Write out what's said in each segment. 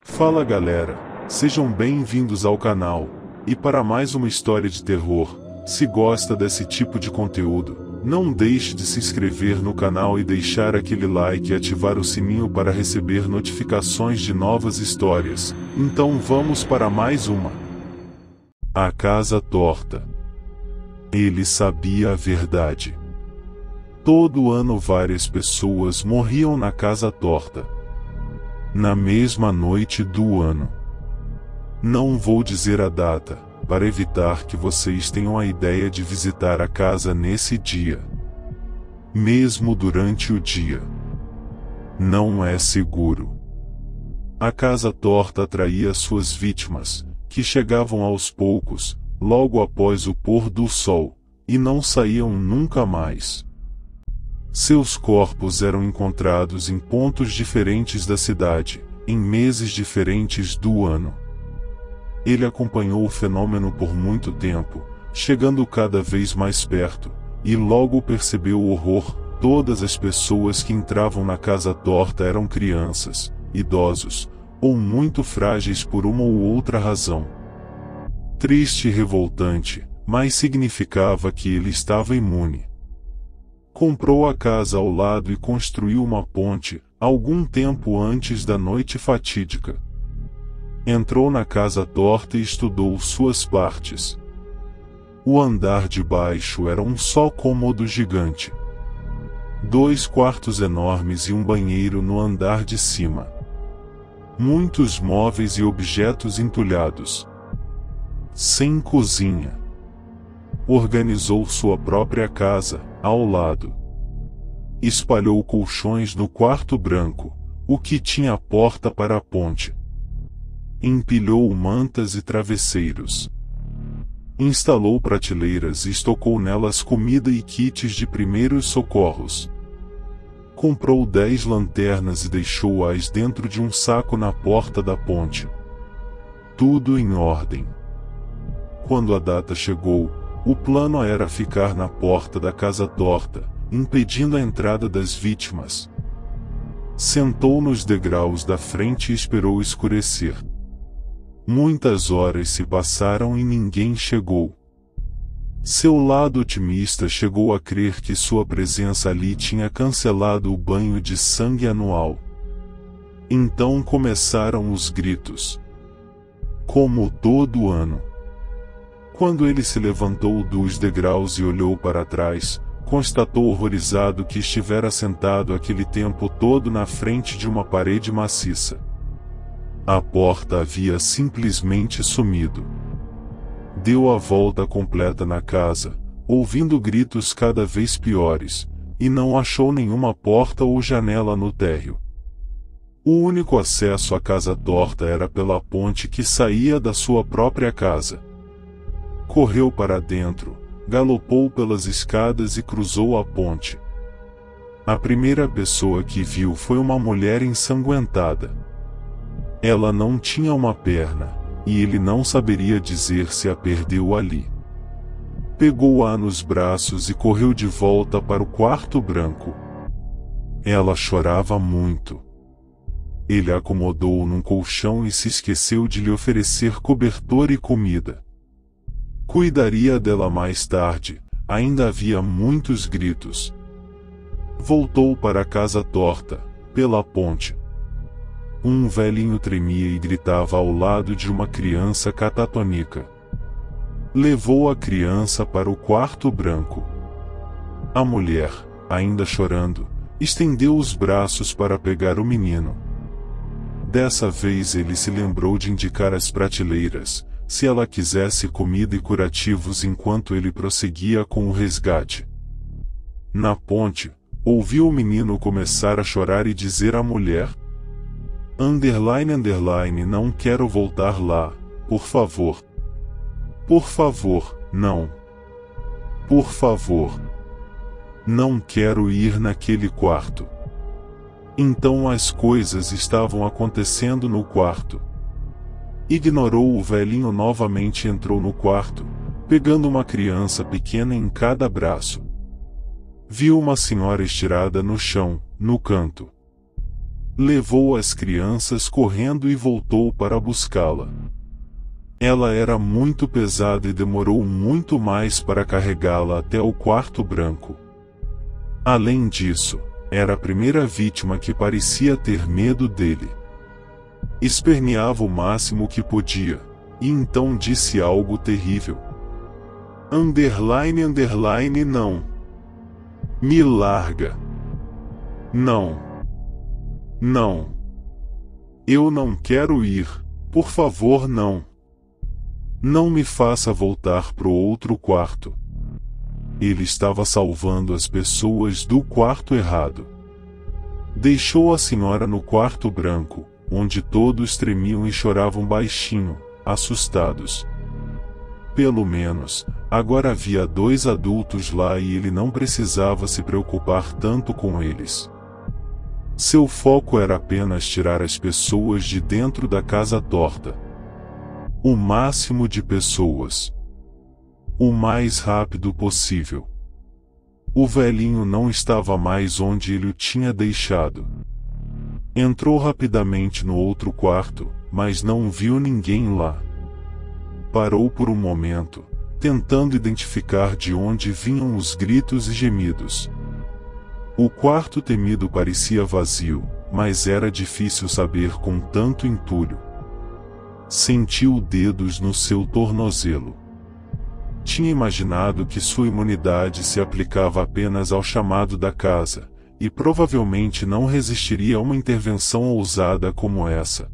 Fala galera, sejam bem-vindos ao canal, e para mais uma história de terror. Se gosta desse tipo de conteúdo, não deixe de se inscrever no canal e deixar aquele like e ativar o sininho para receber notificações de novas histórias. Então vamos para mais uma. A Casa Torta. Ele sabia a verdade. Todo ano várias pessoas morriam na Casa Torta. Na mesma noite do ano. Não vou dizer a data, para evitar que vocês tenham a ideia de visitar a casa nesse dia. Mesmo durante o dia. Não é seguro. A Casa Torta atraía suas vítimas, que chegavam aos poucos, logo após o pôr do sol, e não saíam nunca mais. Seus corpos eram encontrados em pontos diferentes da cidade, em meses diferentes do ano. Ele acompanhou o fenômeno por muito tempo, chegando cada vez mais perto, e logo percebeu o horror. Todas as pessoas que entravam na Casa Torta eram crianças, idosos, ou muito frágeis por uma ou outra razão. Triste e revoltante, mas significava que ele estava imune. Comprou a casa ao lado e construiu uma ponte, algum tempo antes da noite fatídica. Entrou na Casa Torta e estudou suas partes. O andar de baixo era um só cômodo gigante. 2 quartos enormes e um banheiro no andar de cima. Muitos móveis e objetos entulhados. Sem cozinha. Organizou sua própria casa, ao lado. Espalhou colchões no quarto branco, o que tinha porta para a ponte. Empilhou mantas e travesseiros. Instalou prateleiras e estocou nelas comida e kits de primeiros socorros. Comprou 10 lanternas e deixou-as dentro de um saco na porta da ponte. Tudo em ordem. Quando a data chegou, o plano era ficar na porta da Casa Torta, impedindo a entrada das vítimas. Sentou nos degraus da frente e esperou escurecer. Muitas horas se passaram e ninguém chegou. Seu lado otimista chegou a crer que sua presença ali tinha cancelado o banho de sangue anual. Então começaram os gritos. Como todo ano. Quando ele se levantou dos degraus e olhou para trás, constatou horrorizado que estivera sentado aquele tempo todo na frente de uma parede maciça. A porta havia simplesmente sumido. Deu a volta completa na casa, ouvindo gritos cada vez piores, e não achou nenhuma porta ou janela no térreo. O único acesso à Casa Torta era pela ponte que saía da sua própria casa. Correu para dentro, galopou pelas escadas e cruzou a ponte. A primeira pessoa que viu foi uma mulher ensanguentada. Ela não tinha uma perna, e ele não saberia dizer se a perdeu ali. Pegou-a nos braços e correu de volta para o quarto branco. Ela chorava muito. Ele a acomodou num colchão e se esqueceu de lhe oferecer cobertor e comida. Cuidaria dela mais tarde, ainda havia muitos gritos. Voltou para a Casa Torta, pela ponte. Um velhinho tremia e gritava ao lado de uma criança catatônica. Levou a criança para o quarto branco. A mulher, ainda chorando, estendeu os braços para pegar o menino. Dessa vez ele se lembrou de indicar as prateleiras, se ela quisesse comida e curativos enquanto ele prosseguia com o resgate. Na ponte, ouviu o menino começar a chorar e dizer à mulher: não quero voltar lá, por favor. Por favor, não. Por favor. Não quero ir naquele quarto. Então as coisas estavam acontecendo no quarto. Ignorou o velhinho novamente e entrou no quarto, pegando uma criança pequena em cada braço. Viu uma senhora estirada no chão, no canto. Levou as crianças correndo e voltou para buscá-la. Ela era muito pesada e demorou muito mais para carregá-la até o quarto branco. Além disso, era a primeira vítima que parecia ter medo dele. Esperneava o máximo que podia, e então disse algo terrível. Não. Me larga. Não. Não. Eu não quero ir, por favor não. Não me faça voltar pro outro quarto. Ele estava salvando as pessoas do quarto errado. Deixou a senhora no quarto branco, onde todos tremiam e choravam baixinho, assustados. Pelo menos, agora havia 2 adultos lá e ele não precisava se preocupar tanto com eles. Seu foco era apenas tirar as pessoas de dentro da casa torta. O máximo de pessoas. O mais rápido possível. O velhinho não estava mais onde ele o tinha deixado. Entrou rapidamente no outro quarto, mas não viu ninguém lá. Parou por um momento, tentando identificar de onde vinham os gritos e gemidos. O quarto temido parecia vazio, mas era difícil saber com tanto entulho. Sentiu dedos no seu tornozelo. Tinha imaginado que sua imunidade se aplicava apenas ao chamado da casa, e provavelmente não resistiria a uma intervenção ousada como essa.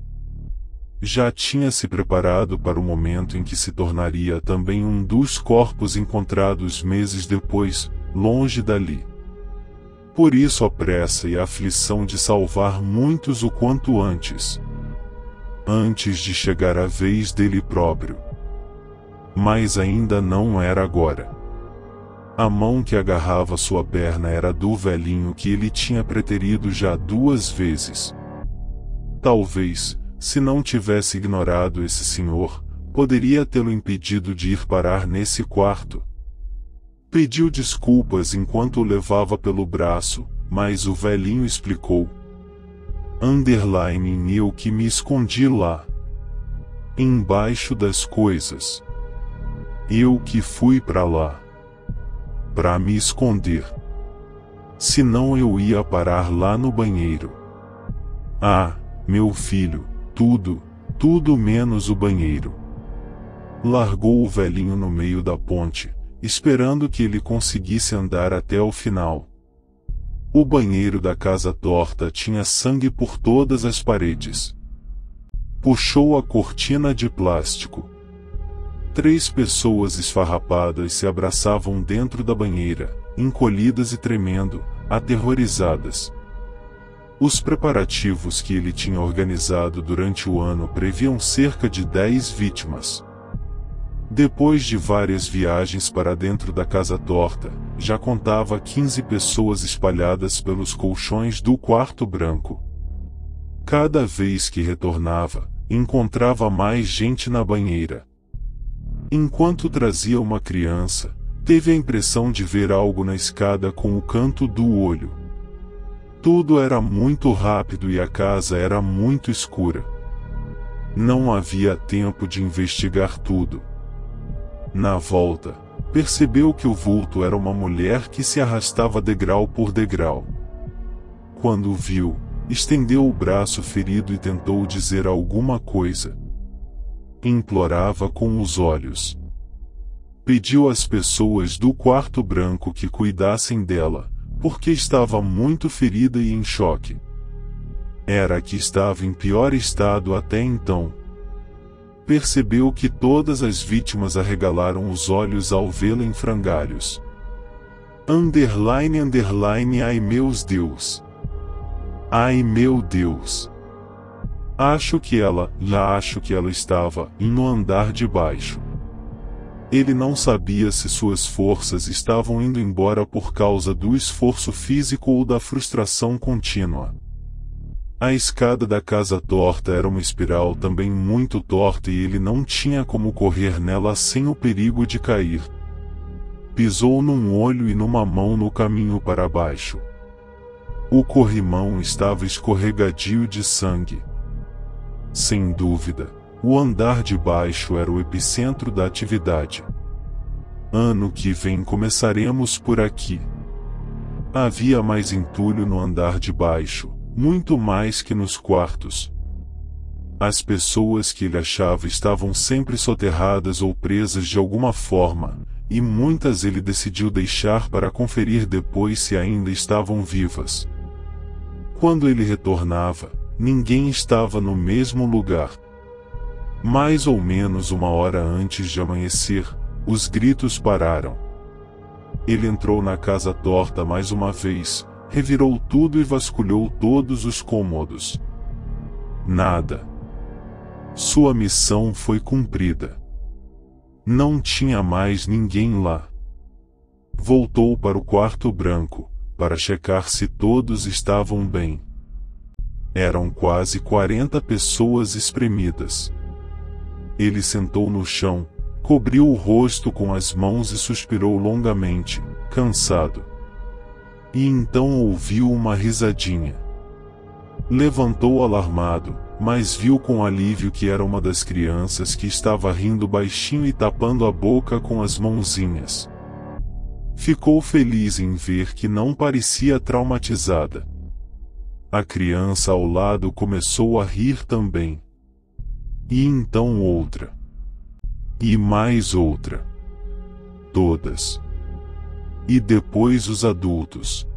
Já tinha se preparado para o momento em que se tornaria também um dos corpos encontrados meses depois, longe dali. Por isso a pressa e a aflição de salvar muitos o quanto antes. Antes de chegar a vez dele próprio. Mas ainda não era agora. A mão que agarrava sua perna era do velhinho que ele tinha preterido já 2 vezes. Talvez, se não tivesse ignorado esse senhor, poderia tê-lo impedido de ir parar nesse quarto. Pediu desculpas enquanto o levava pelo braço, mas o velhinho explicou. Eu que me escondi lá. Embaixo das coisas. Eu que fui pra lá. Pra me esconder. Senão eu ia parar lá no banheiro. Ah, meu filho, tudo menos o banheiro. Largou o velhinho no meio da ponte, esperando que ele conseguisse andar até o final. O banheiro da casa torta tinha sangue por todas as paredes. Puxou a cortina de plástico. 3 pessoas esfarrapadas se abraçavam dentro da banheira, encolhidas e tremendo, aterrorizadas. Os preparativos que ele tinha organizado durante o ano previam cerca de 10 vítimas. Depois de várias viagens para dentro da casa torta, já contava 15 pessoas espalhadas pelos colchões do quarto branco. Cada vez que retornava, encontrava mais gente na banheira. Enquanto trazia uma criança, teve a impressão de ver algo na escada com o canto do olho. Tudo era muito rápido e a casa era muito escura. Não havia tempo de investigar tudo. Na volta, percebeu que o vulto era uma mulher que se arrastava degrau por degrau. Quando o viu, estendeu o braço ferido e tentou dizer alguma coisa. Implorava com os olhos. Pediu às pessoas do quarto branco que cuidassem dela, porque estava muito ferida e em choque. Era a que estava em pior estado até então. Percebeu que todas as vítimas arregalaram os olhos ao vê-la em frangalhos. Ai meus Deus. Ai meu Deus. Acho que ela estava no andar de baixo. Ele não sabia se suas forças estavam indo embora por causa do esforço físico ou da frustração contínua. A escada da casa torta era uma espiral também muito torta e ele não tinha como correr nela sem o perigo de cair. Pisou num olho e numa mão no caminho para baixo. O corrimão estava escorregadio de sangue. Sem dúvida, o andar de baixo era o epicentro da atividade. Ano que vem começaremos por aqui. Havia mais entulho no andar de baixo, muito mais que nos quartos. As pessoas que ele achava estavam sempre soterradas ou presas de alguma forma, e muitas ele decidiu deixar para conferir depois se ainda estavam vivas. Quando ele retornava, ninguém estava no mesmo lugar. Mais ou menos uma hora antes de amanhecer, os gritos pararam. Ele entrou na casa torta mais uma vez, revirou tudo e vasculhou todos os cômodos. Nada. Sua missão foi cumprida. Não tinha mais ninguém lá. Voltou para o quarto branco, para checar se todos estavam bem. Eram quase 40 pessoas espremidas. Ele sentou no chão, cobriu o rosto com as mãos e suspirou longamente, cansado. E então ouviu uma risadinha. Levantou alarmado, mas viu com alívio que era uma das crianças que estava rindo baixinho e tapando a boca com as mãozinhas. Ficou feliz em ver que não parecia traumatizada. A criança ao lado começou a rir também. E então outra. E mais outra. Todas. E depois os adultos.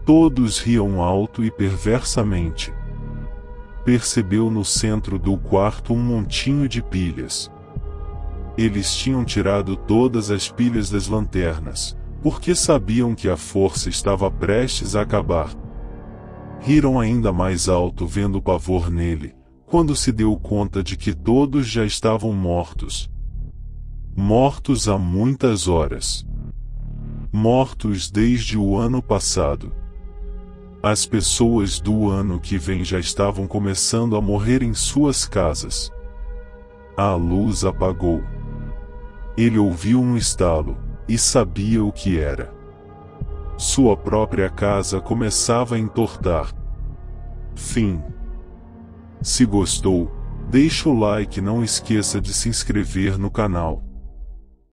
Todos riam alto e perversamente. Percebeu no centro do quarto um montinho de pilhas. Eles tinham tirado todas as pilhas das lanternas, porque sabiam que a força estava prestes a acabar. Riram ainda mais alto vendo o pavor nele, quando se deu conta de que todos já estavam mortos. Mortos há muitas horas. Mortos desde o ano passado. As pessoas do ano que vem já estavam começando a morrer em suas casas. A luz apagou. Ele ouviu um estalo, e sabia o que era. Sua própria casa começava a entortar. Fim. Se gostou, deixa o like e não esqueça de se inscrever no canal.